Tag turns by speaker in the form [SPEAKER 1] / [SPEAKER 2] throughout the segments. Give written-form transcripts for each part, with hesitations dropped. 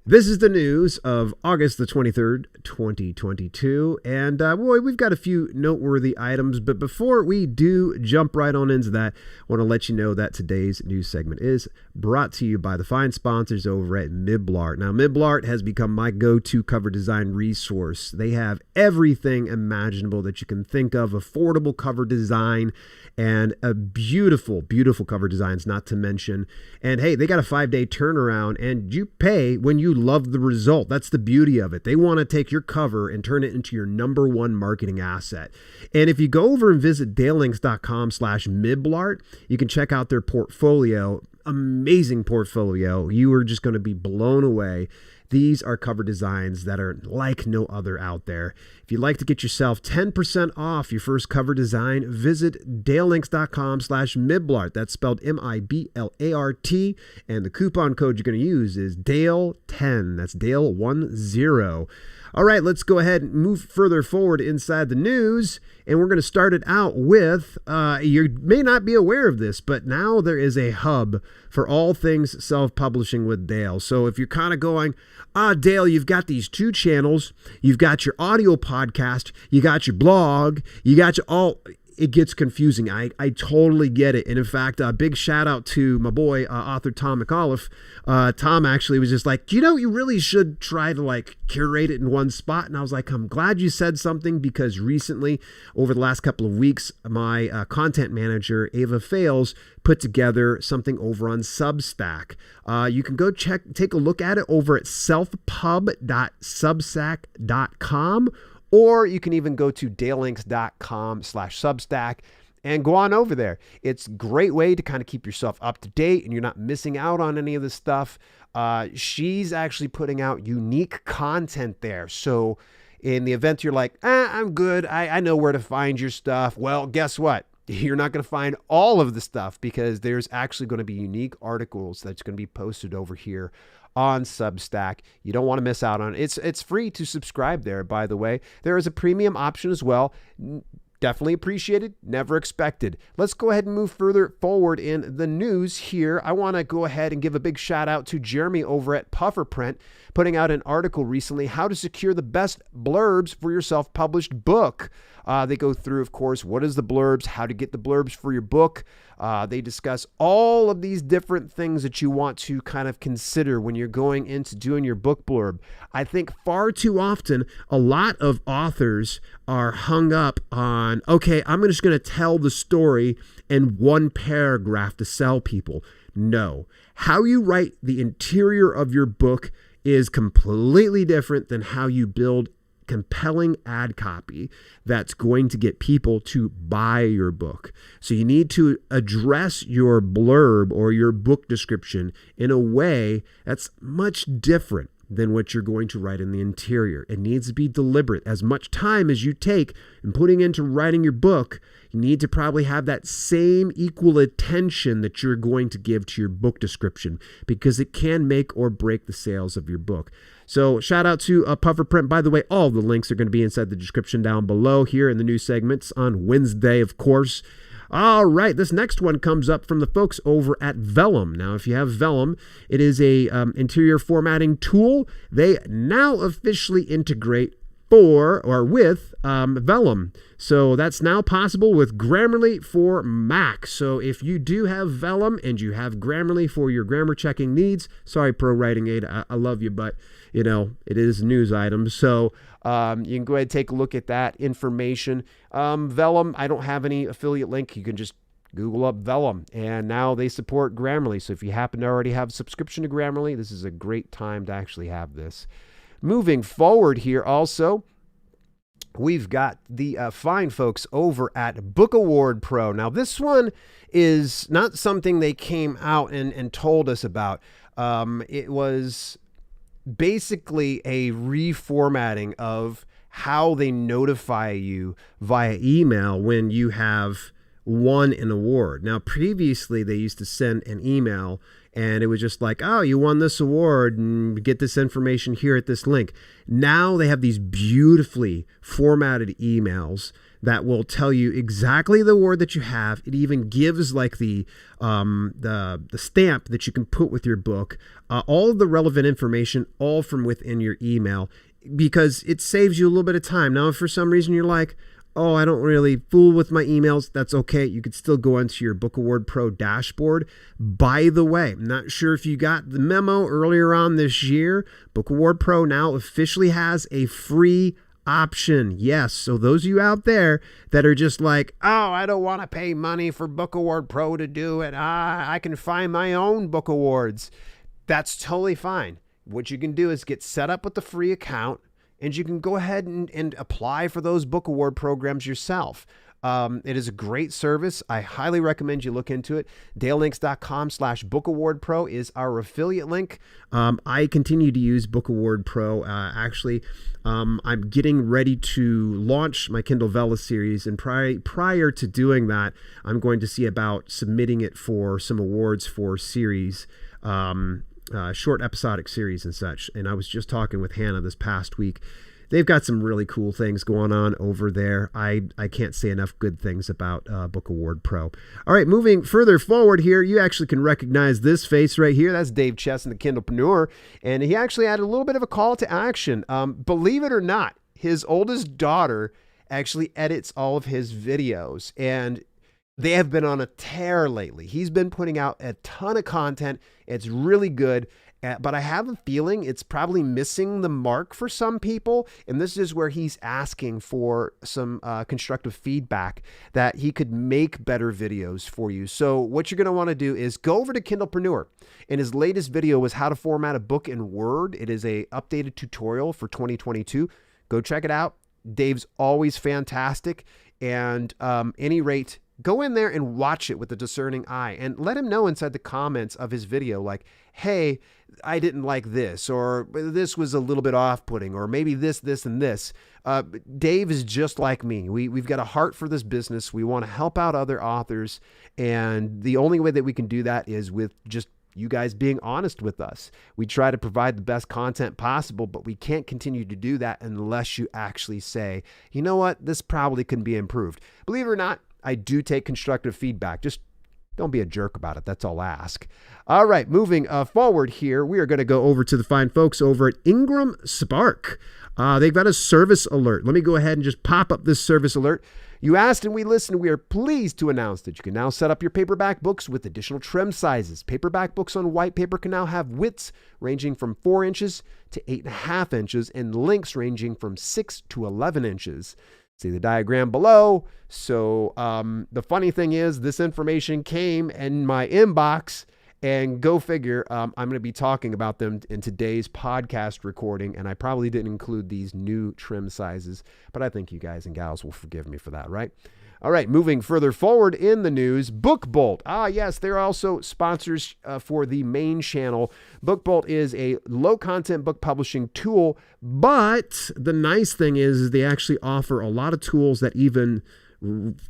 [SPEAKER 1] This is the news of August the 23rd, 2022. And boy, we've got a few noteworthy items. But before we do jump right on into that, I want to let you know that today's news segment is brought to you by the fine sponsors over at Miblart. Now, Miblart has become my go-to cover design resource. They have everything imaginable that you can think of, affordable cover design, and a beautiful, beautiful cover designs, not to mention. And hey, they got a 5-day turnaround, and you pay when you love the result. That's the beauty of it. They want to take your cover and turn it into your number one marketing asset. And if you go over and visit dalelinks.com/Miblart, you can check out their portfolio. Amazing portfolio. You are just going to be blown away. These are cover designs that are like no other out there. If you'd like to get yourself 10% off your first cover design, visit dalelinks.com/Miblart. That's spelled Miblart. And the coupon code you're going to use is Dale10. That's Dale10. All right, let's go ahead and move further forward inside the news. And we're going to start it out with, you may not be aware of this, but now there is a hub for all things self-publishing with Dale. So if you're kind of going, Dale, you've got these 2 channels, you've got your audio podcast, you got your blog, you got your all... It gets confusing. I totally get it. And in fact, a big shout out to my boy, author Tom McAuliffe. Tom actually was just like, you really should try to curate it in one spot. And I was like, I'm glad you said something, because recently, over the last couple of weeks, my content manager, Ava Fales, put together something over on Substack. You can go take a look at it over at selfpub.substack.com. Or you can even go to dalelinks.com/Substack and go on over there. It's a great way to kind of keep yourself up to date and you're not missing out on any of this stuff. She's actually putting out unique content there. So in the event you're like, I'm good, I know where to find your stuff. Well, guess what? You're not going to find all of the stuff, because there's actually going to be unique articles that's going to be posted over here on Substack. You don't want to miss out on it. It's free to subscribe there, by the way. There is a premium option as well. Definitely appreciated, never expected. Let's go ahead and move further forward in the news here. I want to go ahead and give a big shout out to Jeremy over at Pufferprint, putting out an article recently, how to secure the best blurbs for your self-published book. They go through, of course, what is the blurbs, how to get the blurbs for your book. They discuss all of these different things that you want to kind of consider when you're going into doing your book blurb. I think far too often, a lot of authors are hung up on, okay, I'm just going to tell the story in one paragraph to sell people. No. How you write the interior of your book is completely different than how you build compelling ad copy that's going to get people to buy your book. So you need to address your blurb or your book description in a way that's much different than what you're going to write in the interior. It needs to be deliberate. As much time as you take in putting into writing your book, you need to probably have that same equal attention that you're going to give to your book description, because it can make or break the sales of your book. So shout out to Pufferprint. By the way, all the links are going to be inside the description down below here in the news segments on Wednesday, of course. All right, this next one comes up from the folks over at Vellum. Now, if you have Vellum, it is a interior formatting tool. They now officially integrate with Vellum. So that's now possible with Grammarly for Mac. So if you do have Vellum and you have Grammarly for your grammar checking needs, sorry, Pro Writing Aid, I love you, but it is a news item. So you can go ahead and take a look at that information. Vellum, I don't have any affiliate link. You can just Google up Vellum, and now they support Grammarly. So if you happen to already have a subscription to Grammarly, this is a great time to actually have this. Moving forward here also, we've got the fine folks over at Book Award Pro. Now, this one is not something they came out and told us about. It was basically a reformatting of how they notify you via email when you have won an award. Now, previously, they used to send an email and it was just like, oh, you won this award and get this information here at this link. Now they have these beautifully formatted emails that will tell you exactly the word that you have. It even gives like the stamp that you can put with your book, all of the relevant information, all from within your email, because it saves you a little bit of time. Now, if for some reason you're like, oh, I don't really fool with my emails, that's okay. You could still go into your Book Award Pro dashboard. By the way, I'm not sure if you got the memo earlier on this year, Book Award Pro now officially has a free option. Yes. So those of you out there that are just like, oh, I don't want to pay money for Book Award Pro to do it. I can find my own book awards. That's totally fine. What you can do is get set up with the free account, and you can go ahead and apply for those Book Award programs yourself. It is a great service. I highly recommend you look into it. DaleLinks.com/Book Award Pro is our affiliate link. I continue to use Book Award Pro. I'm getting ready to launch my Kindle Vella series, and prior to doing that, I'm going to see about submitting it for some awards for series, short episodic series and such. And I was just talking with Hannah this past week. They've got some really cool things going on over there. I can't say enough good things about Book Award Pro. All right, moving further forward here, you actually can recognize this face right here. That's Dave Chesson, the Kindlepreneur. And he actually had a little bit of a call to action. Believe it or not, his oldest daughter actually edits all of his videos. And they have been on a tear lately. He's been putting out a ton of content. It's really good. But I have a feeling it's probably missing the mark for some people. And this is where he's asking for some constructive feedback that he could make better videos for you. So what you're going to want to do is go over to Kindlepreneur. And his latest video was how to format a book in Word. It is a updated tutorial for 2022. Go check it out. Dave's always fantastic. And any rate, go in there and watch it with a discerning eye, and let him know inside the comments of his video, like, hey, I didn't like this, or this was a little bit off-putting, or maybe this, and this. Dave is just like me. We've got a heart for this business. We want to help out other authors, and the only way that we can do that is with just you guys being honest with us. We try to provide the best content possible, but we can't continue to do that unless you actually say, you know what, this probably can be improved. Believe it or not, I do take constructive feedback. Just don't be a jerk about it. That's all I ask. All right, moving forward here, we are going to go over to the fine folks over at IngramSpark. They've got a service alert. Let me go ahead and just pop up this service alert. You asked and we listened. We are pleased to announce that you can now set up your paperback books with additional trim sizes. Paperback books on white paper can now have widths ranging from 4 inches to 8.5 inches and lengths ranging from 6 to 11 inches. See the diagram below. So the funny thing is, this information came in my inbox, and go figure, I'm going to be talking about them in today's podcast recording, and I probably didn't include these new trim sizes, but I think you guys and gals will forgive me for that, right? All right, moving further forward in the news, BookBolt. Yes, they're also sponsors for the main channel. BookBolt is a low-content book publishing tool, but the nice thing is they actually offer a lot of tools that even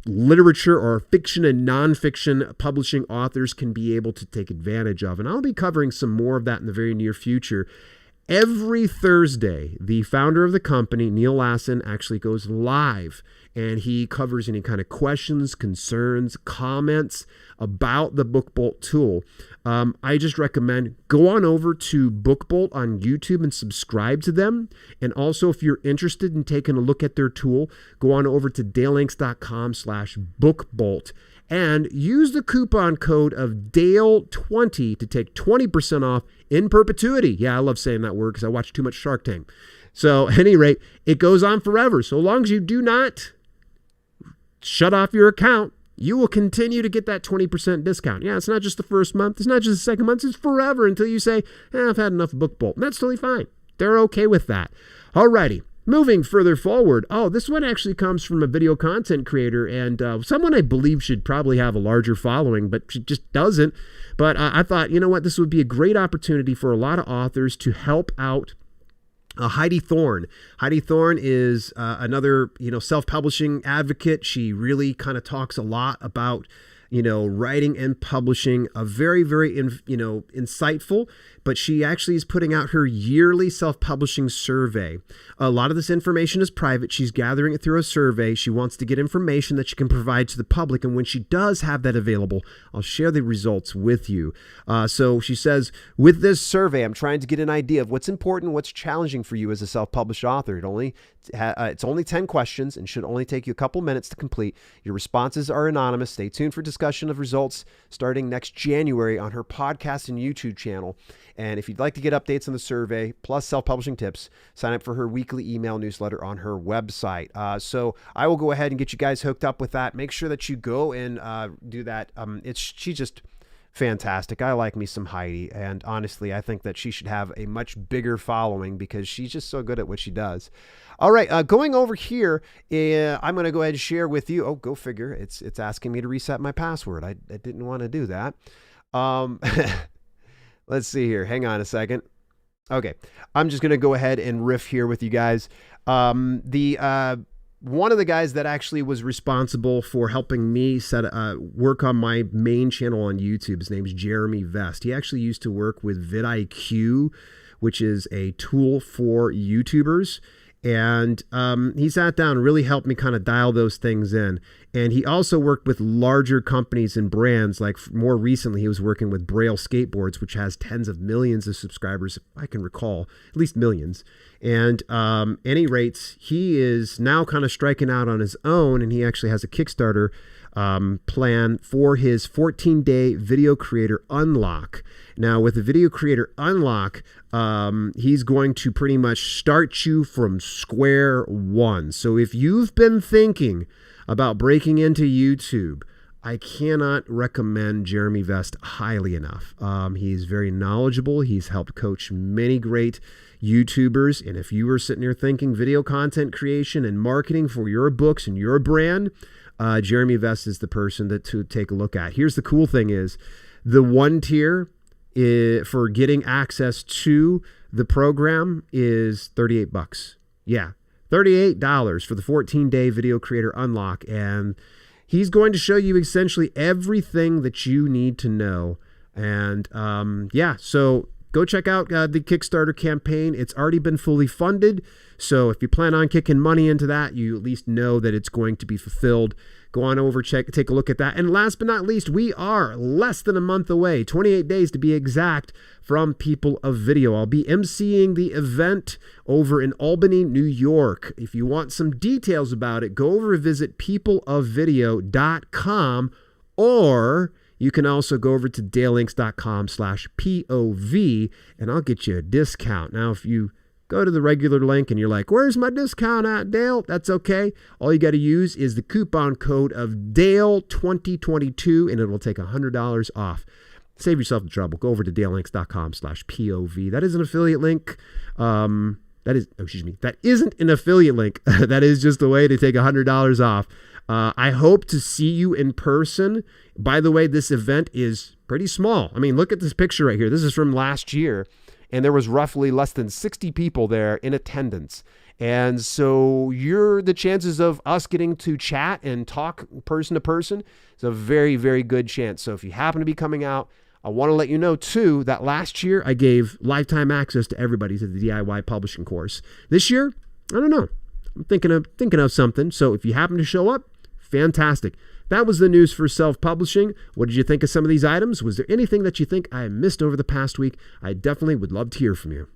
[SPEAKER 1] literature or fiction and nonfiction publishing authors can be able to take advantage of. And I'll be covering some more of that in the very near future. Every Thursday, the founder of the company, Neil Lassen, actually goes live, and he covers any kind of questions, concerns, comments about the BookBolt tool. I just recommend go on over to BookBolt on YouTube and subscribe to them. And also, if you're interested in taking a look at their tool, go on over to DaleLinks.com/BookBolt and use the coupon code of DALE20 to take 20% off in perpetuity. Yeah, I love saying that word because I watch too much Shark Tank. So at any rate, it goes on forever. So long as you do not shut off your account, you will continue to get that 20% discount. Yeah, it's not just the first month. It's not just the second month. It's forever until you say, I've had enough BookBolt. And that's totally fine. They're okay with that. Alrighty. Moving further forward, this one actually comes from a video content creator and someone I believe should probably have a larger following, but she just doesn't. But I thought, you know what, this would be a great opportunity for a lot of authors to help out Heidi Thorne. Heidi Thorne is another, self-publishing advocate. She really kind of talks a lot about writing and publishing, a very, very, insightful, but she actually is putting out her yearly self-publishing survey. A lot of this information is private. She's gathering it through a survey. She wants to get information that she can provide to the public. And when she does have that available, I'll share the results with you. So she says, with this survey, I'm trying to get an idea of what's important, what's challenging for you as a self-published author. It's only 10 questions and should only take you a couple minutes to complete. Your responses are anonymous. Stay tuned for discussion of results starting next January on her podcast and YouTube channel. And if you'd like to get updates on the survey plus self-publishing tips, sign up for her weekly email newsletter on her website. So I will go ahead and get you guys hooked up with that. Make sure that you go and do that. She's just fantastic. I like me some Heidi, and honestly, I think that she should have a much bigger following because she's just so good at what she does. All right, going over here, I'm going to go ahead and share with you. Oh, go figure. It's asking me to reset my password. I didn't want to do that. Let's see here. Hang on a second. Okay, I'm just going to go ahead and riff here with you guys. One of the guys that actually was responsible for helping me work on my main channel on YouTube, his name's Jeremy Vest. He actually used to work with vidIQ, which is a tool for YouTubers. And he sat down and really helped me kind of dial those things in. And he also worked with larger companies and brands. Like more recently, he was working with Braille Skateboards, which has tens of millions of subscribers, if I can recall, at least millions. And any rates, he is now kind of striking out on his own, and he actually has a Kickstarter plan for his 14-day video creator unlock. Now, with the video creator unlock, he's going to pretty much start you from square one. So if you've been thinking about breaking into YouTube, I cannot recommend Jeremy Vest highly enough. He's very knowledgeable. He's helped coach many great YouTubers. And if you were sitting there thinking video content creation and marketing for your books and your brand, Jeremy Vest is the person to take a look at. Here's the cool thing is the one tier for getting access to the program is $38. Yeah, $38 for the 14-day video creator unlock. And he's going to show you essentially everything that you need to know. And so go check out the Kickstarter campaign. It's already been fully funded. So if you plan on kicking money into that, you at least know that it's going to be fulfilled. Go on over, take a look at that. And last but not least, we are less than a month away, 28 days to be exact, from People of Video. I'll be emceeing the event over in Albany, New York. If you want some details about it, go over and visit peopleofvideo.com, or you can also go over to dalelinks.com/POV, and I'll get you a discount. Now, if you go to the regular link and you're like, where's my discount at, Dale? That's okay. All you got to use is the coupon code of DALE2022, and it'll take $100 off. Save yourself the trouble. Go over to dalelinks.com/POV. That is an affiliate link. That isn't an affiliate link. That is just a way to take $100 off. I hope to see you in person. By the way, this event is pretty small. I mean, look at this picture right here. This is from last year, and there was roughly less than 60 people there in attendance. And so the chances of us getting to chat and talk person to person is a very, very good chance. So if you happen to be coming out, I want to let you know too that last year I gave lifetime access to everybody to the DIY publishing course. This year, I don't know. I'm thinking of something. So if you happen to show up, fantastic. That was the news for self-publishing. What did you think of some of these items? Was there anything that you think I missed over the past week? I definitely would love to hear from you.